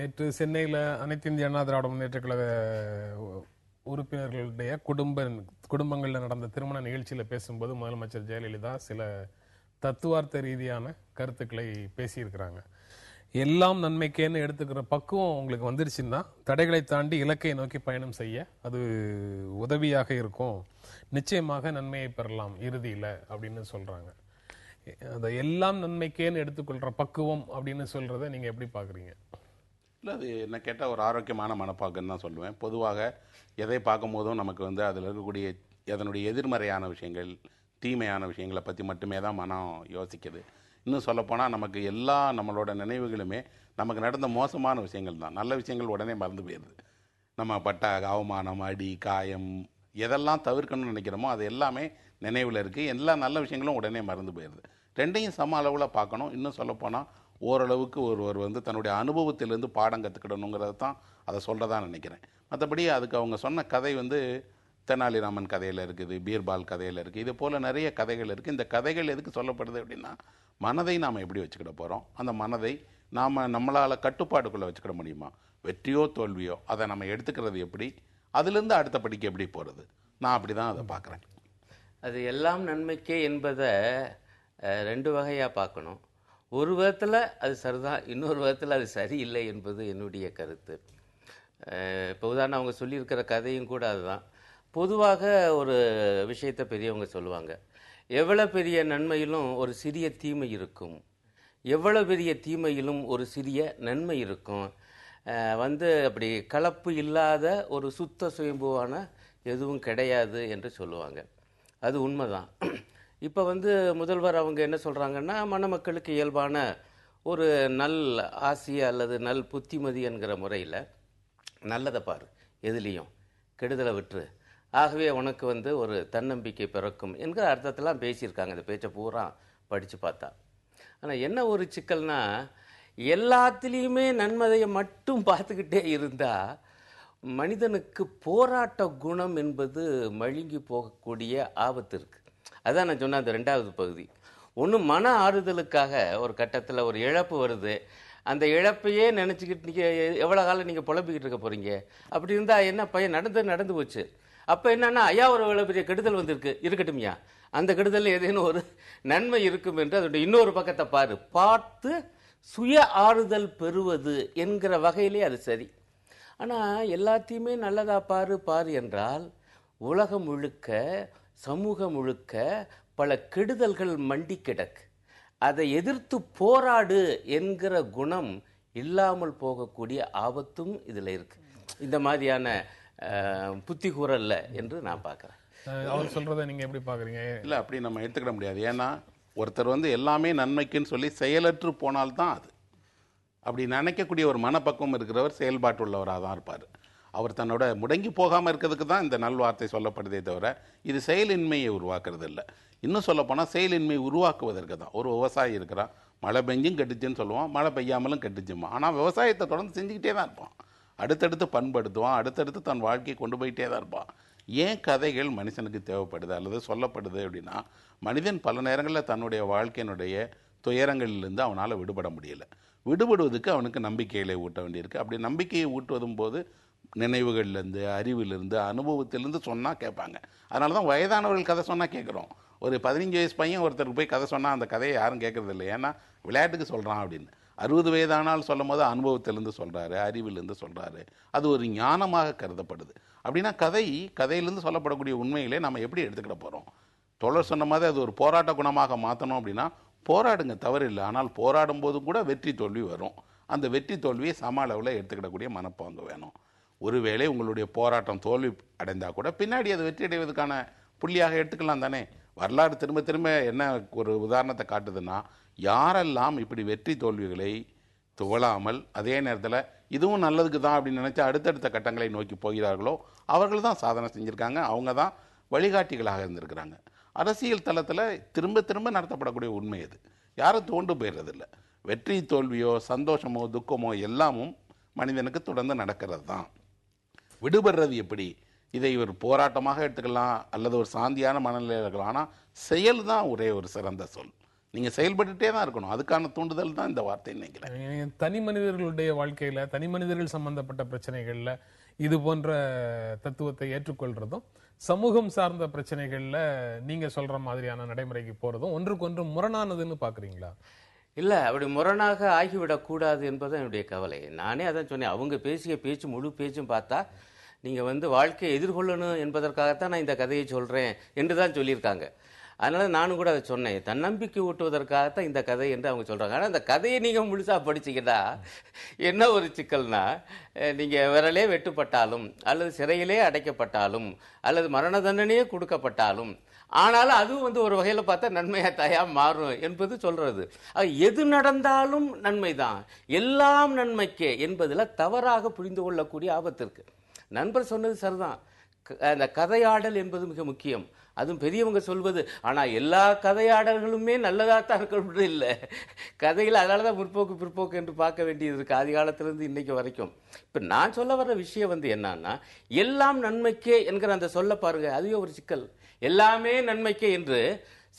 நேற்று சென்னையில் அனைத்து இந்திய அண்ணா திராவிட முன்னேற்ற கழக உறுப்பினர்களுடைய குடும்பங்களில் நடந்த திருமண நிகழ்ச்சியில் பேசும்போது முதலமைச்சர் ஜெயலலிதா சில தத்துவார்த்த ரீதியான கருத்துக்களை பேசியிருக்கிறாங்க. எல்லாம் நன்மைக்கேன்னு எடுத்துக்கிற பக்குவம் உங்களுக்கு வந்துருச்சுன்னா தடைகளை தாண்டி இலக்கை நோக்கி பயணம் செய்ய அது உதவியாக இருக்கும், நிச்சயமாக நன்மையை பெறலாம் இறுதியில் அப்படின்னு சொல்றாங்க. அதை எல்லாம் நன்மைக்கேன்னு எடுத்துக்கொள்ற பக்குவம் அப்படின்னு சொல்றதை நீங்க எப்படி பாக்குறீங்க? இல்லை, அது என்ன கேட்டால் ஒரு ஆரோக்கியமான மனப்பாக்குன்னு தான் சொல்லுவேன். பொதுவாக எதை பார்க்கும் போதும் நமக்கு அதில் இருக்கக்கூடிய அதனுடைய எதிர்மறையான விஷயங்கள், தீமையான விஷயங்களை பற்றி மட்டுமே தான் மனம் யோசிக்குது. இன்னும் சொல்லப்போனால் நமக்கு எல்லா நம்மளோட நினைவுகளுமே நமக்கு நடந்த மோசமான விஷயங்கள் தான். நல்ல விஷயங்கள் உடனே மறந்து போயிடுது. நம்ம பட்ட அவமானம், அடி, காயம் எதெல்லாம் தவிர்க்கணும்னு நினைக்கிறோமோ அது எல்லாமே நினைவில் இருக்குது. எல்லா நல்ல விஷயங்களும் உடனே மறந்து போயிடுது. ரெண்டையும் சம அளவில் பார்க்கணும். இன்னும் சொல்லப்போனால் ஓரளவுக்கு ஒருவர் தன்னுடைய அனுபவத்திலேருந்து பாடம் கற்றுக்கிடணுங்கிறது தான் அதை சொல்கிறதா நினைக்கிறேன். மற்றபடி அதுக்கு அவங்க சொன்ன கதை தெனாலிராமன் கதையில் இருக்குது, பீர்பால் கதையில் இருக்குது, இது போல் நிறைய கதைகள் இருக்குது. இந்த கதைகள் எதுக்கு சொல்லப்படுது அப்படின்னா, மனதை நாம் எப்படி வச்சுக்கிட போகிறோம், அந்த மனதை நாம் நம்மளால் கட்டுப்பாட்டுக்குள்ளே வச்சுக்கிட முடியுமா, வெற்றியோ தோல்வியோ அதை நம்ம எடுத்துக்கிறது எப்படி, அதுலேருந்து அடுத்த படிக்க எப்படி போகிறது, நான் அப்படி தான் அதை பார்க்குறேன். அது எல்லாம் நன்மைக்கே என்பதை ரெண்டு வகையாக பார்க்கணும். ஒரு விதத்தில் அது சரிதான், இன்னொரு விதத்தில் அது சரியில்லை என்பது என்னுடைய கருத்து. இப்போ உதாரணம் அவங்க சொல்லியிருக்கிற கதையும் கூட அதுதான். பொதுவாக ஒரு விஷயத்தை பெரியவங்க சொல்லுவாங்க, எவ்வளோ பெரிய நன்மையிலும் ஒரு சிறிய தீமை இருக்கும், எவ்வளோ பெரிய தீமையிலும் ஒரு சிறிய நன்மை இருக்கும். அப்படி கலப்பு இல்லாத ஒரு சுத்த சுயம்புவான எதுவும் கிடையாது என்று சொல்லுவாங்க. அது உண்மைதான். இப்போ முதல்வர் அவங்க என்ன சொல்கிறாங்கன்னா, மணமக்களுக்கு இயல்பான ஒரு நல் ஆசி அல்லது நல் புத்திமதி என்கிற முறையில் நல்லதை பாரு, எதுலேயும் கெடுதலை விட்டுரு, ஆகவே உனக்கு ஒரு தன்னம்பிக்கை பிறக்கும் என்கிற அர்த்தத்தெல்லாம் பேசியிருக்காங்க. இந்த பேச்சை பூரா படித்து பார்த்தா. ஆனால் என்ன ஒரு சிக்கல்னா, எல்லாத்துலேயுமே நன்மதையை மட்டும் பார்த்துக்கிட்டே இருந்தால் மனிதனுக்கு போராட்ட குணம் என்பது மழுங்கி போகக்கூடிய ஆபத்து இருக்குது. அதான் நான் சொன்ன அந்த ரெண்டாவது பகுதி. ஒன்று, மன ஆறுதலுக்காக ஒரு கட்டத்தில் ஒரு இழப்பு வருது, அந்த இழப்பையே நினச்சிக்கிட்டு நீங்கள் எவ்வளோ காலம் நீங்கள் புலம்பிக்கிட்டு இருக்க போகிறீங்க. அப்படி இருந்தால் என்ன பையன் நடந்து போச்சு. அப்போ என்னன்னா, ஐயா ஒரு எவ்வளோ பெரிய கெடுதல் வந்திருக்கு, இருக்கட்டும்யா, அந்த கெடுதல் ஏதேனும் ஒரு நன்மை இருக்கும் என்று அதோட இன்னொரு பக்கத்தை பார்த்து சுய ஆறுதல் பெறுவது என்கிற வகையிலே அது சரி. ஆனால் எல்லாத்தையுமே நல்லதா பாரு என்றால் உலகம் முழுக்க, சமூகம் முழுக்க பல கெடுதல்கள் மண்டி கிடக்கு. அதை எதிர்த்து போராடு என்கிற குணம் இல்லாமல் போகக்கூடிய ஆபத்தும் இதில் இருக்கு. இந்த மாதிரியான புத்தி கூறல்ல என்று நான் பார்க்குறேன். அவர் சொல்றதை நீங்க எப்படி பார்க்குறீங்க? இல்லை, அப்படி நம்ம எடுத்துக்கிட முடியாது. ஏன்னா ஒருத்தர் எல்லாமே நன்மைக்குன்னு சொல்லி செயலற்று போனால்தான் அது. அப்படி நினைக்கக்கூடிய ஒரு மனப்பக்குவம் இருக்கிறவர் செயல்பாட்டு உள்ளவராக தான் இருப்பார். அவர் தன்னோட முடங்கி போகாமல் இருக்கிறதுக்கு தான் இந்த நல்வார்த்தை சொல்லப்படுதே தவிர இது செயலின்மையை உருவாக்குறது இல்லை. இன்னும் சொல்லப்போனால் செயலின்மை உருவாக்குவதற்கு தான். ஒரு விவசாயி இருக்கிறான், மழை பெஞ்சும் கெட்டுச்சுன்னு சொல்லுவான், மழை பெய்யாமலும் கெட்டுச்சுமா. ஆனால் விவசாயத்தை தொடர்ந்து செஞ்சுக்கிட்டே தான் இருப்பான், அடுத்தடுத்து பண்படுத்துவான், அடுத்தடுத்து தன் வாழ்க்கையை கொண்டு போயிட்டே தான் இருப்பான். ஏன் கதைகள் மனுஷனுக்கு தேவைப்படுது அல்லது சொல்லப்படுது அப்படின்னா, மனிதன் பல நேரங்களில் தன்னுடைய வாழ்க்கையினுடைய துயரங்களிலிருந்து அவனால் விடுபட முடியலை. விடுபடுவதுக்கு அவனுக்கு நம்பிக்கைகளை ஊட்ட வேண்டியிருக்கு. அப்படி நம்பிக்கையை ஊட்டுவதும் போது நினைவுகள்லேருந்து, அறிவிலிருந்து, அனுபவத்திலேருந்து சொன்னால் கேட்பாங்க. அதனால தான் வயதானவர்கள் கதை சொன்னால் கேட்குறோம். ஒரு 15 வயசு பையன் ஒருத்தருக்கு போய் கதை சொன்னால் அந்த கதையை யாரும் கேட்குறது இல்லை. ஏன்னா விளையாட்டுக்கு சொல்கிறான் அப்படின்னு. 60 வயதானால் சொல்லும் போது அனுபவத்திலேருந்து சொல்கிறாரு, அறிவிலிருந்து சொல்கிறாரு. அது ஒரு ஞானமாக கருதப்படுது. அப்படின்னா கதையிலேருந்து சொல்லப்படக்கூடிய உண்மைகளை நம்ம எப்படி எடுத்துக்கிட போகிறோம்? தொடர் சொன்ன மாதிரி அது ஒரு போராட்ட குணமாக மாற்றணும் அப்படின்னா போராடுங்க, தவறு இல்லை. ஆனால் போராடும் போதும் கூட வெற்றி தோல்வி வரும். அந்த வெற்றி தோல்வியை சம அளவில் எடுத்துக்கிடக்கூடிய மனப்பாங்கு வேணும். ஒருவேளை உங்களுடைய போராட்டம் தோல்வி அடைந்தால் கூட பின்னாடி அது வெற்றி அடைவதற்கான புள்ளியாக எடுத்துக்கலாம் தானே. வரலாறு திரும்ப திரும்ப என்ன ஒரு உதாரணத்தை காட்டுதுன்னா, யாரெல்லாம் இப்படி வெற்றி தோல்விகளை துவளாமல் அதே நேரத்தில் இதுவும் நல்லதுக்கு தான் அப்படின்னு நினச்சி அடுத்தடுத்த கட்டங்களை நோக்கி போகிறார்களோ அவர்கள் தான் சாதனை செஞ்சுருக்காங்க. அவங்க தான் வழிகாட்டிகளாக இருந்திருக்கிறாங்க. அரசியல் தளத்தில் திரும்ப திரும்ப நடத்தப்படக்கூடிய உண்மை அது. யாரும் தோண்டு போயிடுறதில்லை. வெற்றி தோல்வியோ சந்தோஷமோ துக்கமோ எல்லாமும் மனிதனுக்கு தொடர்ந்து நடக்கிறது தான். விடுபடுறது எப்படி? இதை ஒரு போராட்டமாக எடுத்துக்கலாம் அல்லது ஒரு சாந்தியான மனநிலையில் இருக்கலாம். ஆனால் செயல் தான் ஒரே ஒரு சிறந்த சொல். நீங்கள் செயல்பட்டுட்டே தான் இருக்கணும். அதுக்கான தூண்டுதல் தான் இந்த வார்த்தைன்னு நினைக்கிறேன். தனி மனிதர்களுடைய வாழ்க்கையில, தனி மனிதர்கள் சம்பந்தப்பட்ட பிரச்சனைகள்ல இது போன்ற தத்துவத்தை ஏற்றுக்கொள்றதும், சமூகம் சார்ந்த பிரச்சனைகள்ல நீங்க சொல்ற மாதிரியான நடைமுறைக்கு போறதும் ஒன்றுக்கொன்று முரணானதுன்னு பாக்குறீங்களா? இல்லை, அப்படி முரணாக ஆகிவிடக்கூடாது என்பது என்னுடைய கவலை. நானே அதான் சொன்னேன், அவங்க பேசிய பேச்சு முழு பேச்சும் பார்த்தா நீங்கள் வாழ்க்கையை எதிர்கொள்ளணும் என்பதற்காகத்தான் நான் இந்த கதையை சொல்கிறேன் என்று தான் சொல்லியிருக்காங்க. அதனால் நானும் கூட அதை சொன்னேன், தன்னம்பிக்கை ஊட்டுவதற்காகத்தான் இந்த கதை என்று அவங்க சொல்கிறாங்க. ஆனால் அந்த கதையை நீங்கள் முழுசாக படிச்சிங்கன்னா என்ன ஒரு சிக்கல்னா, நீங்கள் விரலே வெட்டுப்பட்டாலும் அல்லது சிறையிலே அடைக்கப்பட்டாலும் அல்லது மரண தண்டனையே கொடுக்கப்பட்டாலும் ஆனாலும் அதுவும் ஒரு வகையில் பார்த்தா நன்மையாக மாறும் என்பது சொல்றது. எது நடந்தாலும் நன்மைதான், எல்லாம் நன்மைக்கே என்பதில் தவறாக புரிந்து கொள்ளக்கூடிய ஆபத்து இருக்கு. நண்பர் சொன்னது சரிதான், அந்த கதையாடல் என்பது மிக முக்கியம். அதுவும் பெரியவங்க சொல்வது, ஆனால் எல்லா கதையாடல்களுமே நல்லதாகத்தான் இருக்கணும் இல்லை. கதையில் அதனால தான் முற்போக்கு பிற்போக்கு என்று பார்க்க வேண்டியது இருக்குது, ஆதி காலத்திலிருந்து இன்னைக்கு வரைக்கும். இப்போ நான் சொல்ல வர்ற விஷயம் என்னன்னா, எல்லாம் நன்மைக்கே என்கிற அந்த சொல்ல பாருங்க, அதுவே ஒரு சிக்கல். எல்லாமே நன்மைக்கே என்று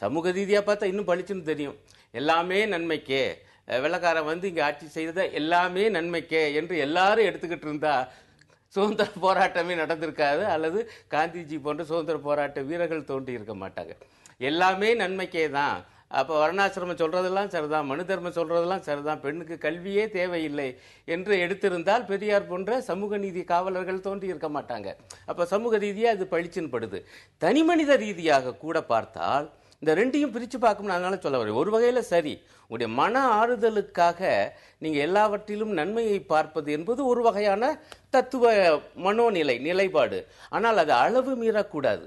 சமூக ரீதியாக பார்த்தா இன்னும் பளிச்சுன்னு தெரியும். எல்லாமே நன்மைக்கே, வெள்ளக்காரன் இங்கே ஆட்சி செய்ததை எல்லாமே நன்மைக்கே என்று எல்லாரும் எடுத்துக்கிட்டு இருந்தா சுதந்திர போராட்டமே நடந்திருக்காது, அல்லது காந்திஜி போன்ற சுதந்திர போராட்ட வீரர்கள் தோன்றி இருக்க மாட்டாங்க. எல்லாமே நன்மைக்கே தான். அப்போ வர்ணாசிரமம் சொல்றதெல்லாம் சரிதான், மனு தர்மம் சொல்றதெல்லாம் சரிதான், பெண்ணுக்கு கல்வியே தேவையில்லை என்று எடுத்திருந்தால் பெரியார் போன்ற சமூக நீதி காவலர்கள் தோன்றி இருக்க மாட்டாங்க. அப்போ சமூக ரீதியாக அது பளிச்சுன்னு படுது. தனி மனித ரீதியாக கூட பார்த்தால் இந்த ரெண்டையும் பிரித்து பார்க்கணும். அதனால சொல்ல வரேன், ஒரு வகையில் சரி, உங்களுடைய மன ஆறுதலுக்காக நீங்கள் எல்லாவற்றிலும் நன்மையை பார்ப்பது என்பது ஒரு வகையான தத்துவ மனோநிலை நிலைப்பாடு. ஆனால் அது அளவு மீறக்கூடாது.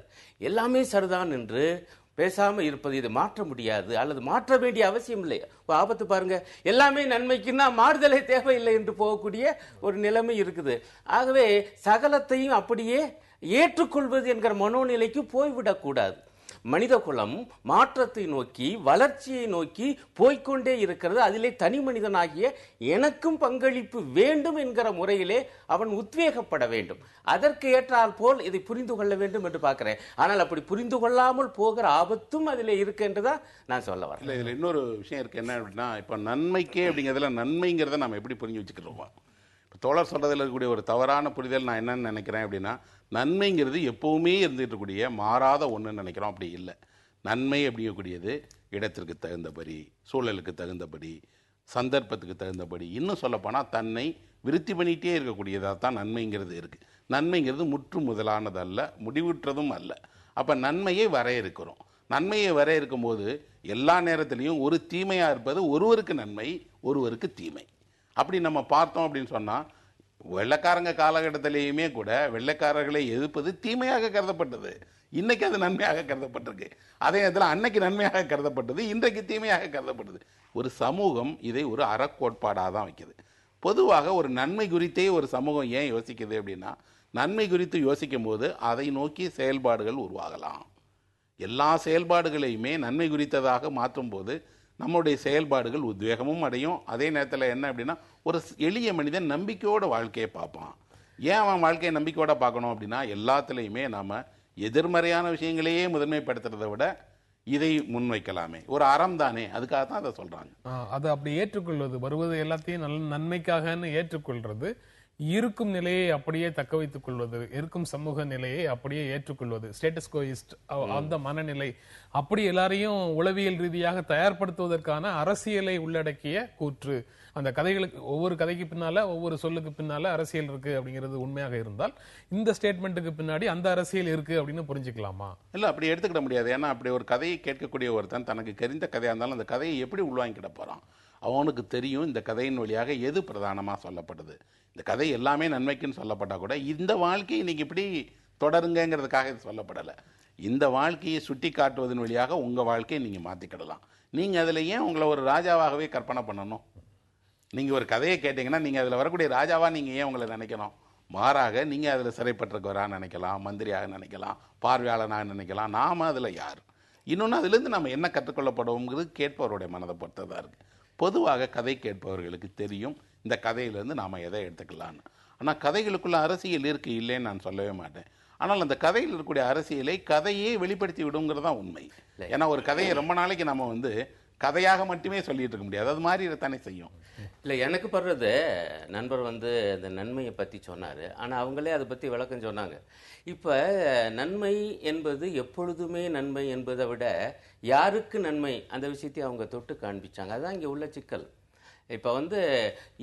எல்லாமே சரிதான் என்று பேசாமல் இருப்பது, இது மாற்ற முடியாது அல்லது மாற்ற வேண்டிய அவசியம் இல்லை. ஆபத்து பாருங்க, எல்லாமே நன்மைக்குன்னா மாறுதலே தேவையில்லை என்று போகக்கூடிய ஒரு நிலைமை இருக்குது. ஆகவே சகலத்தையும் அப்படியே ஏற்றுக்கொள்வது என்கிற மனோநிலைக்கு போய்விடக்கூடாது. மனித குலம் மாற்றத்தை நோக்கி வளர்ச்சியை நோக்கி போய்கொண்டே இருக்கிறது. அதிலே தனி மனிதனாகிய எனக்கும் பங்களிப்பு வேண்டும் என்கிற முறையிலே அவன் உத்வேகப்பட வேண்டும். அதற்கு ஏற்றால் போல் இதை புரிந்து கொள்ள வேண்டும் என்று பார்க்கிறேன். ஆனால் அப்படி புரிந்து கொள்ளாமல் போகிற ஆபத்தும் அதிலே இருக்கு என்றுதான் நான் சொல்ல வரேன். இதுல இன்னொரு விஷயம் இருக்கு, என்ன அப்படின்னா, இப்ப நன்மைக்கே அப்படிங்கிறதுல நன்மைங்கிறத நம்ம எப்படி புரிஞ்சு வச்சுக்கிறோம்? தோழர் சொல்றதுல இருக்கக்கூடிய ஒரு தவறான புரிதல் நான் என்னன்னு நினைக்கிறேன் அப்படின்னா, நன்மைங்கிறது எப்பவுமே இருந்துட்டு இருக்கக்கூடிய மாறாத ஒன்றுன்னு நினைக்கிறோம். அப்படி இல்லை. நன்மை அப்படிங்கக்கூடியது இடத்திற்கு தகுந்தபடி, சூழலுக்கு தகுந்தபடி, சந்தர்ப்பத்துக்கு தகுந்தபடி, இன்னும் சொல்லப்போனால் தன்னை விருத்தி பண்ணிகிட்டே இருக்கக்கூடியதாக தான் நன்மைங்கிறது இருக்குது. நன்மைங்கிறது முற்று முதலானதல்ல, முடிவுற்றதும் அல்ல. அப்போ நன்மையை வரையறுக்கிறோம். நன்மையை வரையறுக்கும் போது எல்லா நேரத்திலையும் ஒரு தீமையாக இருப்பது ஒருவருக்கு நன்மை, ஒருவருக்கு தீமை. அப்படி நம்ம பார்த்தோம் அப்படின்னு சொன்னால், வெள்ளைக்காரங்க காலகட்டத்திலேயுமே கூட வெள்ளைக்காரர்களை எதிர்ப்பது தீமையாக கருதப்பட்டது. இன்னைக்கு அது நன்மையாக கருதப்பட்டிருக்கு. அதே நேரத்தில் அன்னைக்கு நன்மையாக கருதப்பட்டது, இன்றைக்கு தீமையாக கருதப்பட்டது. ஒரு சமூகம் இதை ஒரு அறக்கோட்பாடாக தான் வைக்குது. பொதுவாக ஒரு நன்மை குறித்தே ஒரு சமூகம் ஏன் யோசிக்குது அப்படின்னா, நன்மை குறித்து யோசிக்கும் போது அதை நோக்கி செயல்பாடுகள் உருவாகலாம். எல்லா செயல்பாடுகளையுமே நன்மை குறித்ததாக மாற்றும் போது நம்முடைய செயல்பாடுகள் உத்வேகமும் அடையும். அதே நேரத்தில் என்ன அப்படின்னா, ஒரு எளிய மனிதன் நம்பிக்கையோட வாழ்க்கையை பார்ப்பான். ஏன் அவன் வாழ்க்கையை நம்பிக்கையோட பார்க்கணும் அப்படின்னா, எல்லாத்துலேயுமே நாம் எதிர்மறையான விஷயங்களையே முதன்மைப்படுத்துறதை விட இதை முன்வைக்கலாமே, ஒரு அறம் தானே, அதுக்காக தான் அதை சொல்கிறாங்க. அதை அப்படி ஏற்றுக்கொள்வது, வருவது எல்லாத்தையும் நன்மைக்காகன்னு ஏற்றுக்கொள்றது, இருக்கும் நிலையை அப்படியே தக்க வைத்துக் கொள்வது, இருக்கும் சமூக நிலையை அப்படியே ஏற்றுக்கொள்வது, ஸ்டேட்டஸ் கோயிஸ்ட் அந்த மனநிலை, அப்படி எல்லாரையும் உளவியல் ரீதியாக தயார்படுத்துவதற்கான அரசியலை உள்ளடக்கிய கூற்று. அந்த கதைகளுக்கு, ஒவ்வொரு கதைக்கு பின்னால, ஒவ்வொரு சொல்லுக்கு பின்னால அரசியல் இருக்கு அப்படிங்கிறது உண்மையாக இருந்தால், இந்த ஸ்டேட்மெண்ட்டுக்கு பின்னாடி அந்த அரசியல் இருக்கு அப்படின்னு புரிஞ்சுக்கலாமா? இல்லை, அப்படி எடுத்துக்கிட முடியாது. ஏன்னா அப்படி ஒரு கதையை கேட்கக்கூடிய ஒருத்தன் தனக்கு தெரிந்த கதையாக இருந்தாலும் அந்த கதையை எப்படி உள்வாங்கிக்கிட போகிறான்? அவனுக்கு தெரியும் இந்த கதையின் வழியாக எது பிரதானமாக சொல்லப்படுது. இந்த கதை எல்லாமே நன்மைக்குன்னு சொல்லப்பட்டால் கூட இந்த வாழ்க்கையை இன்னைக்கு இப்படி தொடருங்கிறதுக்காக இது சொல்லப்படலை. இந்த வாழ்க்கையை சுட்டி காட்டுவதன் வழியாக உங்கள் வாழ்க்கையை நீங்கள் மாற்றிக்கிடலாம். நீங்கள் அதில் ஏன் உங்களை ஒரு ராஜாவாகவே கற்பனை பண்ணணும்? நீங்கள் ஒரு கதையை கேட்டிங்கன்னா நீங்கள் அதில் வரக்கூடிய ராஜாவாக நீங்கள் ஏன் உங்களை நினைக்கணும்? மாறாக நீங்கள் அதில் சிறைப்பட்டிருக்கவராக நினைக்கலாம், மந்திரியாக நினைக்கலாம், பார்வையாளனாக நினைக்கலாம். நாம் அதில் யார்? இன்னொன்று, அதிலேருந்து நம்ம என்ன கற்றுக்கொள்ளப்படுவோங்கிறது கேட்பவருடைய மனதை பொறுத்ததாக இருக்குது. பொதுவாக கதை கேட்பவர்களுக்கு தெரியும் இந்த கதையிலேருந்து நாம் எதை எடுத்துக்கலான்னு. ஆனால் கதைகளுக்குள்ள அரசியல் இருக்குது, இல்லைன்னு நான் சொல்லவே மாட்டேன். ஆனால் அந்த கதையில் இருக்கக்கூடிய அரசியலை கதையே வெளிப்படுத்தி விடுங்கிறது தான் உண்மை. ஏன்னா ஒரு கதையை ரொம்ப நாளைக்கு நம்ம கதையாக மட்டுமே சொல்லிட்டு இருக்க முடியாது, அது மாதிரி தானே செய்யும். இல்லை, எனக்கு படுறது நண்பர் வந்து இந்த நன்மையை பற்றி சொன்னார். ஆனால் அவங்களே அதை பற்றி விளக்கம் சொன்னாங்க. இப்போ நன்மை என்பது எப்பொழுதுமே நன்மை என்பதை விட யாருக்கு நன்மை அந்த விஷயத்தை அவங்க தொட்டு காண்பிச்சாங்க. அதுதான் இங்கே உள்ள சிக்கல். இப்போ வந்து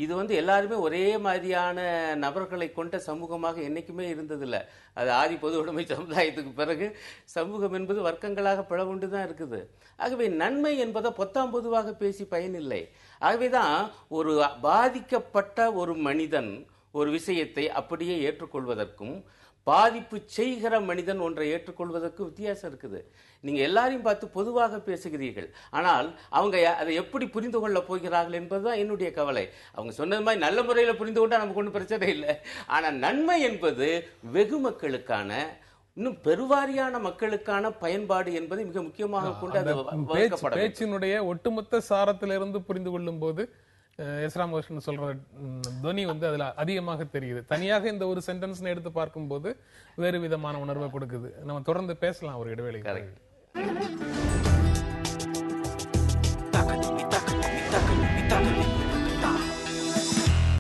இது வந்து எல்லாருமே ஒரே மாதிரியான நபர்களை கொண்ட சமூகமாக என்றைக்குமே இருந்ததில்லை. அது ஆதி பொது உடைமை சமுதாயத்துக்கு பிறகு சமூகம் என்பது வர்க்கங்களாக பிளவுண்டு தான் இருக்குது. ஆகவே நன்மை என்பதை பொத்தாம் பொதுவாக பேசி பயனில்லை. ஆகவே தான் ஒரு பாதிக்கப்பட்ட ஒரு மனிதன் ஒரு விஷயத்தை அப்படியே ஏற்றுக்கொள்வதற்கும் பாதிப்பு செய்கிற மனிதன் ஒன்றை ஏற்றுக்கொள்வதற்கு வித்தியாசம் இருக்குது. நீங்க எல்லாரையும் பார்த்து பொதுவாக பேசுகிறீர்கள், ஆனால் அவங்க அதை எப்படி புரிந்து கொள்ள போகிறார்கள் என்பதுதான் என்னுடைய கவலை. அவங்க சொன்னது மாதிரி நல்ல முறையில் புரிந்து கொண்டா நமக்கு ஒன்றும் பிரச்சனை இல்லை. ஆனால் நன்மை என்பது வெகு மக்களுக்கான, இன்னும் பெருவாரியான மக்களுக்கான பயன்பாடு என்பதை மிக முக்கியமாக கொண்டு அது வகுக்கப்பட பேச்சினுடைய ஒட்டுமொத்த சாரத்திலிருந்து புரிந்து கொள்ளும் போது எஸ் ராமகிருஷ்ணன் சொல்ற துவனி வந்து அதுல அதிகமாக தெரியுது. தனியாக இந்த ஒரு சென்டென்ஸ் எடுத்து பார்க்கும்போது வேறு விதமான உணர்வை கொடுக்குது. நம்ம தொடர்ந்து பேசலாம் ஒரு இடைவேளை.